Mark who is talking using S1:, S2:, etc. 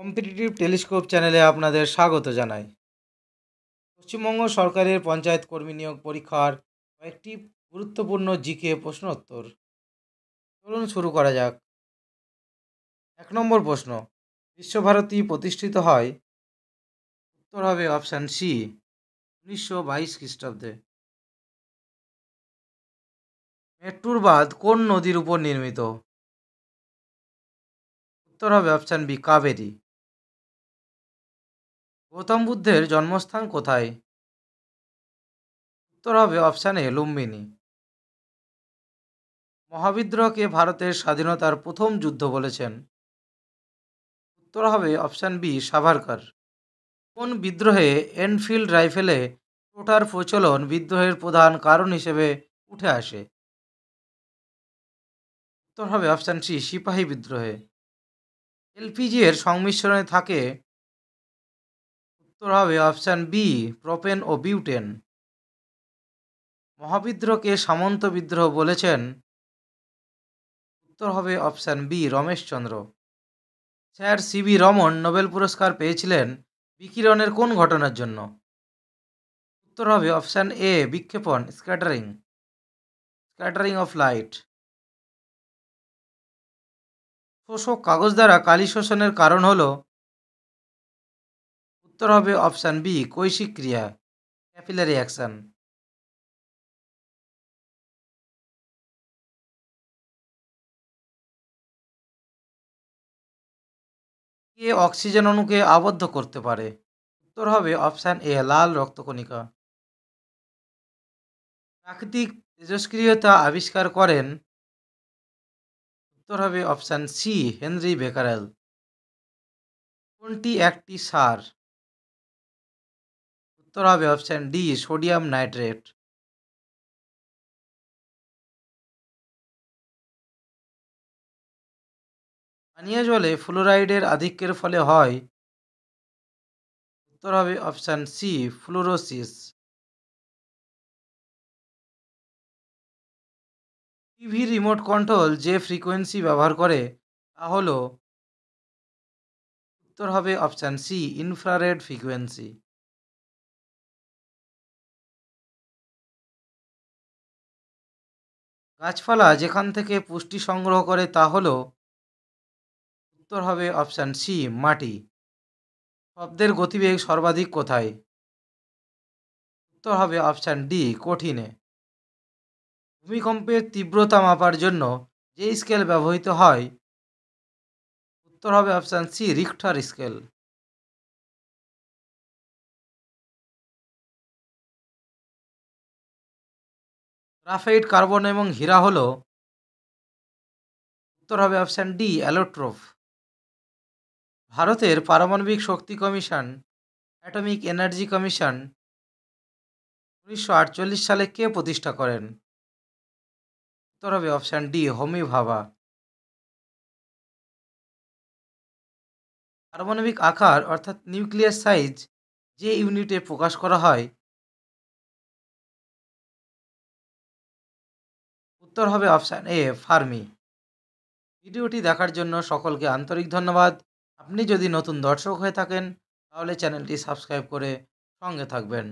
S1: Competitive telescope চ্যানেলে আপনাদের স্বাগত জানাই। পশ্চিমবঙ্গ সরকারের পঞ্চায়েত কর্মী নিয়োগ পরীক্ষার কয়েকটি গুরুত্বপূর্ণ জিকে প্রশ্নোত্তর। চলুন শুরু করা যাক। 1 নম্বর প্রশ্ন, বিশ্বভারতী প্রতিষ্ঠিত হয়? উত্তর হবে অপশান সি, 1922 খ্রিস্টাব্দে। মেট্টুর বাঁধ কোন নদীর উপর নির্মিত? উত্তর হবে অপশান বি, কাবেরী। গৌতম বুদ্ধের জন্মস্থান কোথায়? উত্তর হবে অপশান এ, লুম্বিনী। মহাবিদ্রোহকে ভারতের স্বাধীনতার প্রথম যুদ্ধ বলেছেন? উত্তর হবে অপশান বি, সাভারকর। কোন বিদ্রোহে এনফিল্ড রাইফেলে টোটার প্রচলন বিদ্রোহের প্রধান কারণ হিসেবে উঠে আসে? উত্তর হবে অপশান সি, সিপাহী বিদ্রোহে। এলপিজি এর সংমিশ্রণে থাকে? উত্তর হবে অপশান বি, প্রোপেন ও বিউটেন। মহাবিদ্রোহকে সামন্ত বিদ্রোহ বলেছেন? উত্তর হবে option B, Rameshchandra. Sir CV Raman Nobel পুরস্কার পেয়েছিলেন বিকিরণের কোন ঘটনার জন্য? উত্তর হবে অপশান এ, বিক্ষেপণ, স্ক্যাটারিং অফ লাইট। শোষক কাগজ দ্বারা কালি শোষণের কারণ হল? উত্তর হবে অপশান বি, কৈশিক ক্রিয়া, ক্যাপিলারি অ্যাকশন। কে অক্সিজেন অণুকে আবদ্ধ করতে পারে? উত্তর হবে অপশান এ, লাল রক্তকণিকা। প্রাকৃতিক তেজস্ক্রিয়তা আবিষ্কার করেন? উত্তর হবে অপশান সি, হেনরি বেকারেল। কোনটি একটি সার? উত্তর হবে অপশান ডি, সোডিয়াম নাইট্রেট। পানীয় জলে ফ্লোরাইডের আধিক্যের ফলে হয়? উত্তর হবে option C, fluorosis. TV remote control যে ফ্রিকোয়েন্সি ব্যবহার করে তা হল? উত্তর হবে অপশান সি, ইনফ্রারেড ফ্রিকোয়েন্সি। গাছপালা যেখান থেকে পুষ্টি সংগ্রহ করে তা হল? উত্তর হবে অপশান সি, মাটি। শব্দের গতিবেগ সর্বাধিক কোথায়? উত্তর হবে অপশান ডি, কঠিনে। ভূমিকম্পের তীব্রতা মাপার জন্য যে স্কেল ব্যবহৃত হয়? উত্তর হবে option C, Richter scale. Graphite, carbon এবং হীরা হল? উত্তর হবে অপশান ডি, অ্যালোট্রোপ। ভারতের পারমাণবিক শক্তি কমিশন, অ্যাটমিক এনার্জি কমিশন 1948 সালে কে প্রতিষ্ঠা করেন? উত্তর হবে অপশান ডি, হোমি ভাভা। পারমাণবিক আকার অর্থাৎ নিউক্লিয়াস সাইজ যে ইউনিটে প্রকাশ করা হয়? উত্তর হবে অপশান এ, ফার্মি। ভিডিওটি দেখার জন্য সকলকে আন্তরিক ধন্যবাদ। আপনি যদি নতুন দর্শক হয়ে থাকেন তাহলে চ্যানেলটি সাবস্ক্রাইব করে সঙ্গে থাকবেন।